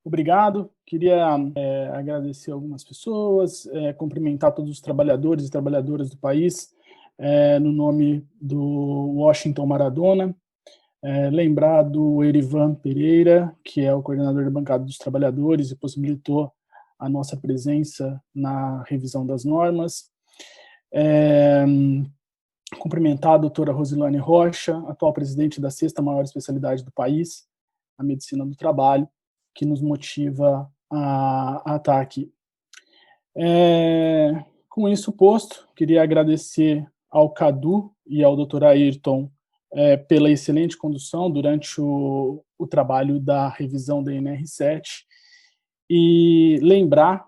Obrigado. Queria agradecer algumas pessoas, cumprimentar todos os trabalhadores e trabalhadoras do país, no nome do Washington Maradona, lembrar do Erivan Pereira, que é o coordenador da bancada dos trabalhadores e possibilitou a nossa presença na revisão das normas. Cumprimentar a doutora Rosilane Rocha, atual presidente da sexta maior especialidade do país, a medicina do trabalho, que nos motiva a estar aqui. Com isso posto, queria agradecer ao Cadu e ao Dr. Ayrton pela excelente condução durante o trabalho da revisão da NR7 e lembrar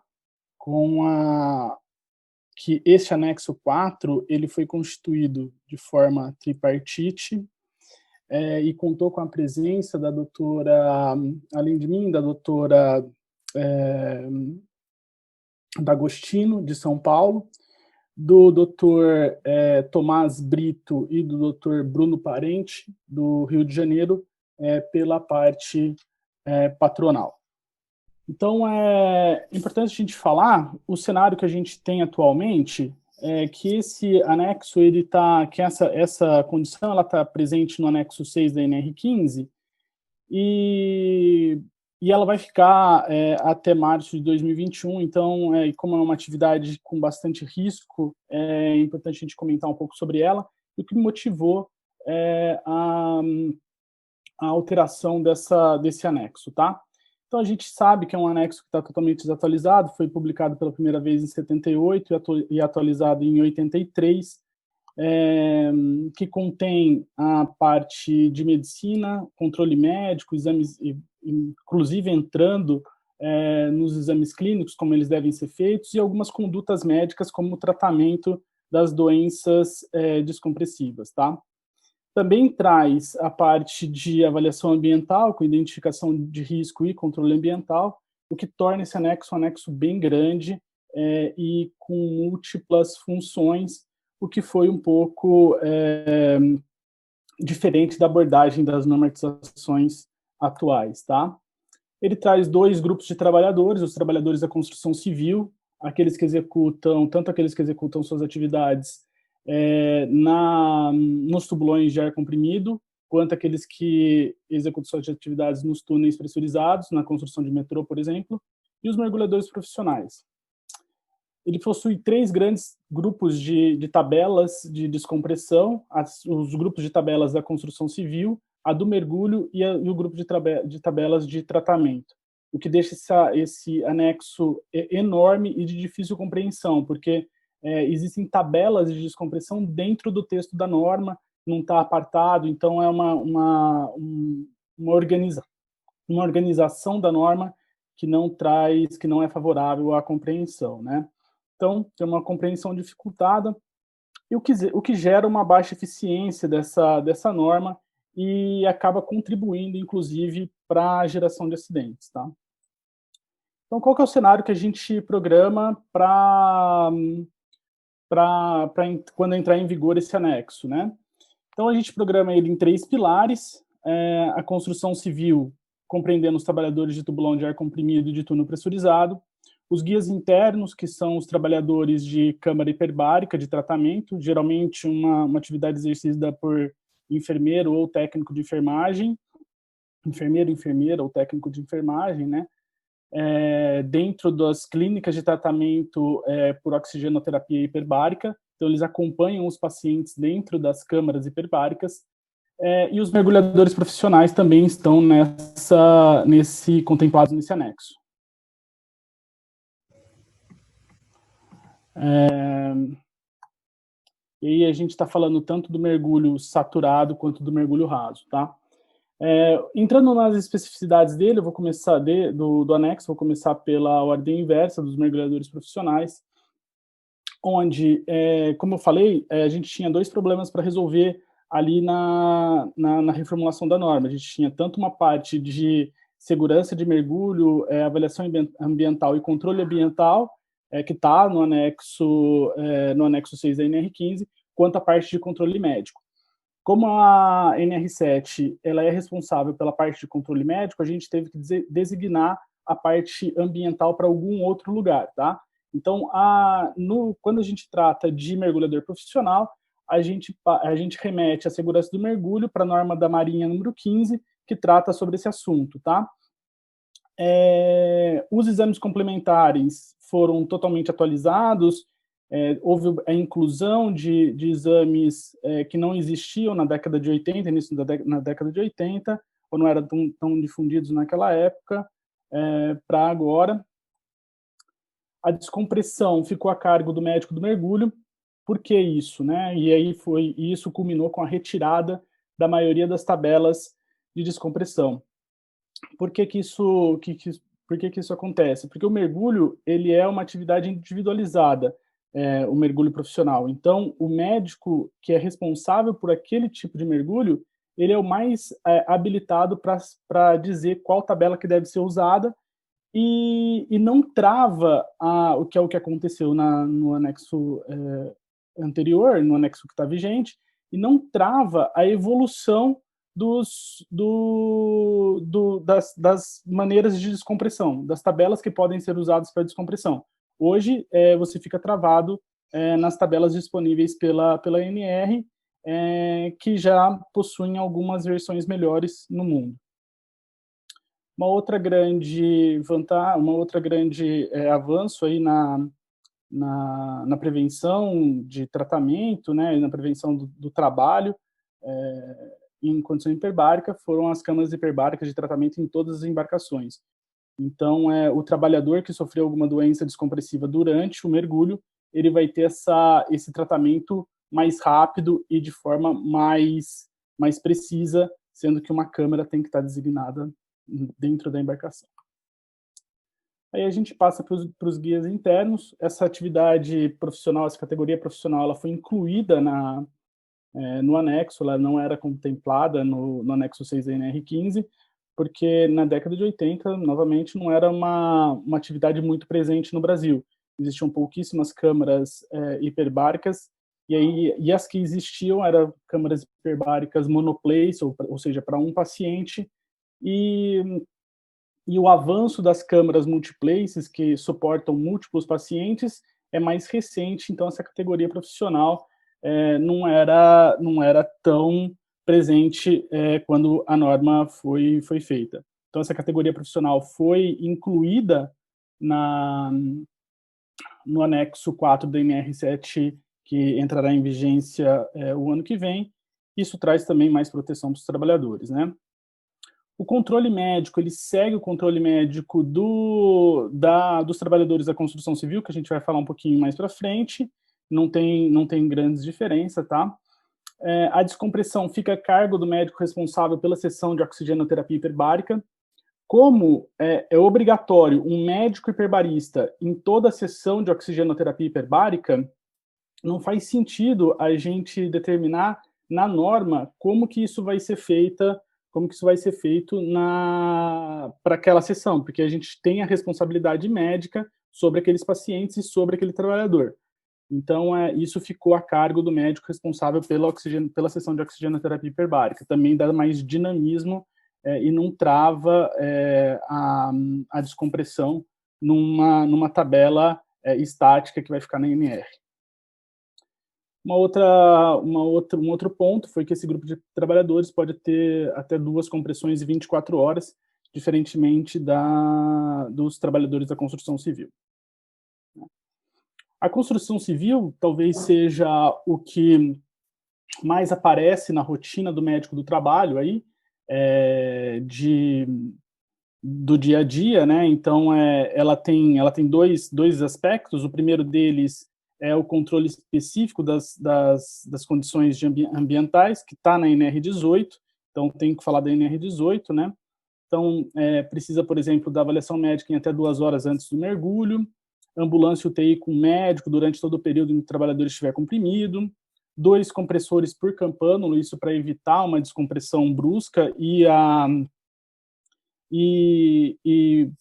que este anexo 4 ele foi constituído de forma tripartite e contou com a presença da doutora, além de mim, da doutora D'Agostino, de São Paulo, do doutor Tomás Brito e do doutor Bruno Parente, do Rio de Janeiro, pela parte patronal. Então, é importante a gente falar, o cenário que a gente tem atualmente é que esse anexo, que essa condição ela está presente no anexo 6 da NR15 e ela vai ficar até março de 2021, então, como é uma atividade com bastante risco, é importante a gente comentar um pouco sobre ela e o que motivou a alteração desse anexo, tá? Então, a gente sabe que é um anexo que está totalmente desatualizado, foi publicado pela primeira vez em 78 e atualizado em 83, que contém a parte de medicina, controle médico, exames, inclusive entrando nos exames clínicos, como eles devem ser feitos, e algumas condutas médicas, como o tratamento das doenças descompressivas, tá? Também traz a parte de avaliação ambiental, com identificação de risco e controle ambiental, o que torna esse anexo um anexo bem grande e com múltiplas funções, o que foi um pouco diferente da abordagem das normatizações atuais, tá? Ele traz dois grupos de trabalhadores, os trabalhadores da construção civil, tanto aqueles que executam suas atividades nos tubulões de ar comprimido, quanto aqueles que executam suas atividades nos túneis pressurizados, na construção de metrô, por exemplo, e os mergulhadores profissionais. Ele possui três grandes grupos de tabelas de descompressão, os grupos de tabelas da construção civil, a do mergulho e o grupo de tabelas de tratamento, o que deixa esse anexo enorme e de difícil compreensão, porque existem tabelas de descompressão dentro do texto da norma, não está apartado, então é uma organização da norma que não é favorável à compreensão, né? Então, tem uma compreensão dificultada, e o que gera uma baixa eficiência dessa norma e acaba contribuindo, inclusive, para a geração de acidentes, tá? Então, qual que é o cenário que a gente programa para quando entrar em vigor esse anexo, né? Então, a gente programa ele em 3 pilares, a construção civil, compreendendo os trabalhadores de tubulão de ar comprimido e de túnel pressurizado, os guias internos, que são os trabalhadores de câmara hiperbárica de tratamento, geralmente uma atividade exercida por enfermeiro ou técnico de enfermagem, enfermeira ou técnico de enfermagem, né? Dentro das clínicas de tratamento por oxigenoterapia hiperbárica, então eles acompanham os pacientes dentro das câmaras hiperbáricas, e os mergulhadores profissionais também estão contemplados nesse anexo. E aí a gente está falando tanto do mergulho saturado quanto do mergulho raso, tá? Entrando nas especificidades dele, eu vou começar do anexo, vou começar pela ordem inversa dos mergulhadores profissionais, onde, como eu falei, a gente tinha dois problemas para resolver ali na reformulação da norma. A gente tinha tanto uma parte de segurança de mergulho, avaliação ambiental e controle ambiental, que está no anexo 6 da NR15, quanto a parte de controle médico. Como a NR7 ela é responsável pela parte de controle médico, a gente teve que designar a parte ambiental para algum outro lugar, tá? Então, quando a gente trata de mergulhador profissional, a gente remete a segurança do mergulho para a norma da Marinha número 15, que trata sobre esse assunto, tá? Os exames complementares foram totalmente atualizados, houve a inclusão de exames que não existiam na década de 80, início na década de 80, ou não eram tão difundidos naquela época, para agora. A descompressão ficou a cargo do médico do mergulho. Por que isso, né? E aí isso culminou com a retirada da maioria das tabelas de descompressão. Por que isso acontece? Porque o mergulho, ele é uma atividade individualizada, o mergulho profissional. Então, o médico que é responsável por aquele tipo de mergulho, ele é o mais habilitado para dizer qual tabela que deve ser usada e não trava o que aconteceu no anexo anterior, no anexo que está vigente, e não trava a evolução das maneiras de descompressão, das tabelas que podem ser usadas para descompressão. Hoje, você fica travado nas tabelas disponíveis pela ANR, que já possuem algumas versões melhores no mundo. Uma outra grande vantagem, avanço aí na prevenção de tratamento, né, na prevenção do trabalho em condição hiperbárica, foram as câmaras hiperbáricas de tratamento em todas as embarcações. Então, o trabalhador que sofreu alguma doença descompressiva durante o mergulho, ele vai ter esse tratamento mais rápido e de forma mais precisa, sendo que uma câmara tem que estar designada dentro da embarcação. Aí a gente passa para os guias internos. Essa atividade profissional, essa categoria profissional, ela foi incluída no anexo, ela não era contemplada no anexo 6 da NR15, porque na década de 80, novamente, não era uma atividade muito presente no Brasil. Existiam pouquíssimas câmaras hiperbáricas, e as que existiam eram câmaras hiperbáricas monoplace, ou seja, para um paciente, e o avanço das câmaras multiplaces, que suportam múltiplos pacientes, é mais recente, então essa categoria profissional não era tão presente quando a norma foi feita. Então essa categoria profissional foi incluída no anexo 4 da NR7, que entrará em vigência o ano que vem. Isso traz também mais proteção para os trabalhadores, né? O controle médico, ele segue o controle médico dos trabalhadores da construção civil, que a gente vai falar um pouquinho mais para frente, não tem grandes diferenças, tá? A descompressão fica a cargo do médico responsável pela sessão de oxigenoterapia hiperbárica. Como é obrigatório um médico hiperbarista em toda a sessão de oxigenoterapia hiperbárica, não faz sentido a gente determinar na norma como que isso vai ser feito para aquela sessão, porque a gente tem a responsabilidade médica sobre aqueles pacientes e sobre aquele trabalhador. Então, isso ficou a cargo do médico responsável pela sessão de oxigenoterapia hiperbárica. Também dá mais dinamismo e não trava a descompressão numa tabela estática que vai ficar na NR. Um outro ponto foi que esse grupo de trabalhadores pode ter até 2 compressões em 24 horas, diferentemente dos trabalhadores da construção civil. A construção civil talvez seja o que mais aparece na rotina do médico do trabalho aí, do dia a dia, né? Então, ela tem dois aspectos. O primeiro deles é o controle específico das condições ambientais, que está na NR18, então tem que falar da NR18, né? Então, precisa, por exemplo, da avaliação médica em até 2 horas antes do mergulho, ambulância UTI com médico durante todo o período em que o trabalhador estiver comprimido, 2 compressores por campânula, isso para evitar uma descompressão brusca e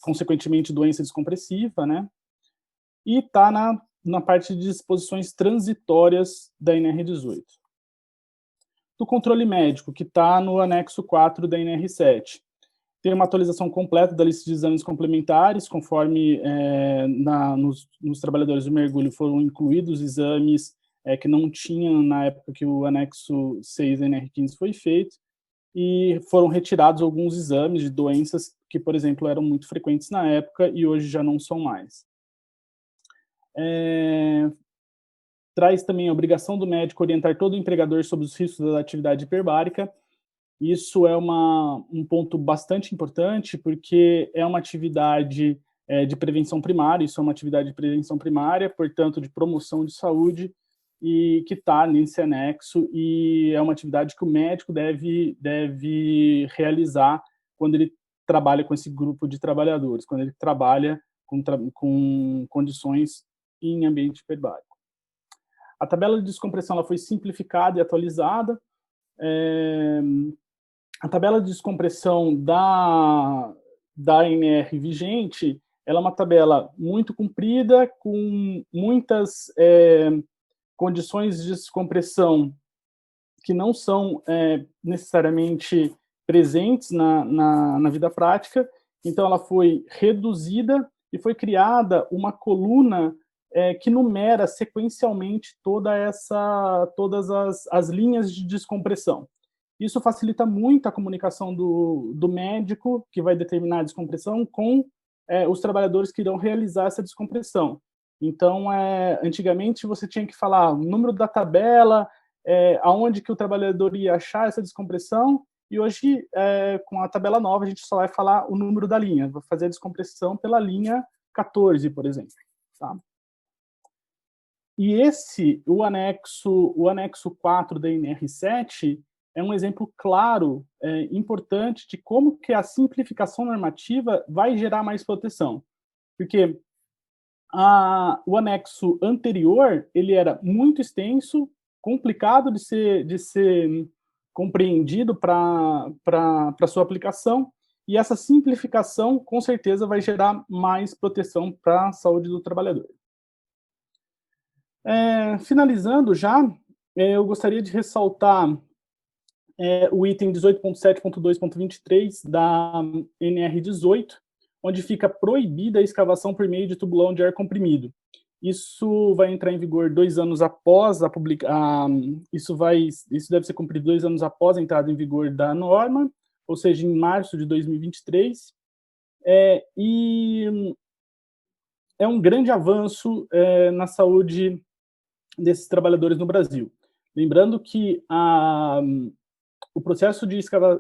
consequentemente, doença descompressiva, né? E está na parte de disposições transitórias da NR18. Do controle médico, que está no anexo 4 da NR7. Tem uma atualização completa da lista de exames complementares, conforme nos trabalhadores do mergulho foram incluídos exames que não tinham na época que o anexo 6 da NR15 foi feito, e foram retirados alguns exames de doenças que, por exemplo, eram muito frequentes na época e hoje já não são mais. Traz também a obrigação do médico orientar todo empregador sobre os riscos da atividade hiperbárica. Isso é um ponto bastante importante, porque é uma atividade de prevenção primária, isso é uma atividade de prevenção primária, portanto, de promoção de saúde, e que está nesse anexo, e é uma atividade que o médico deve realizar quando ele trabalha com esse grupo de trabalhadores, quando ele trabalha com condições em ambiente hiperbárico. A tabela de descompressão ela foi simplificada e atualizada. A tabela de descompressão da NR vigente, ela é uma tabela muito comprida, com muitas condições de descompressão que não são necessariamente presentes na vida prática. Então, ela foi reduzida e foi criada uma coluna que numera sequencialmente todas as linhas de descompressão. Isso facilita muito a comunicação do médico, que vai determinar a descompressão, com os trabalhadores que irão realizar essa descompressão. Então, antigamente você tinha que falar o número da tabela, aonde que o trabalhador ia achar essa descompressão, e hoje, com a tabela nova, a gente só vai falar o número da linha, vai fazer a descompressão pela linha 14, por exemplo. Tá? E o anexo 4 da NR7 é um exemplo claro, importante, de como que a simplificação normativa vai gerar mais proteção. Porque o anexo anterior, ele era muito extenso, complicado de ser compreendido para sua aplicação, e essa simplificação, com certeza, vai gerar mais proteção para a saúde do trabalhador. Finalizando já, eu gostaria de ressaltar o item 18.7.2.23 da NR18, onde fica proibida a escavação por meio de tubulão de ar comprimido. Isso vai entrar em vigor 2 anos após a publicação. Isso deve ser cumprido 2 anos após a entrada em vigor da norma, ou seja, em março de 2023. E é um grande avanço na saúde desses trabalhadores no Brasil. Lembrando que o processo de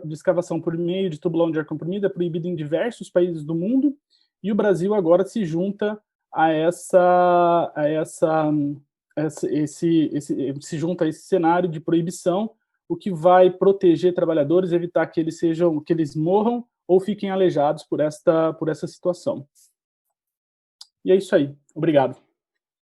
escavação por meio de tubulão de ar comprimido é proibido em diversos países do mundo, e o Brasil agora se junta a esse cenário de proibição, o que vai proteger trabalhadores, evitar que eles morram ou fiquem aleijados por essa situação. E é isso aí. Obrigado.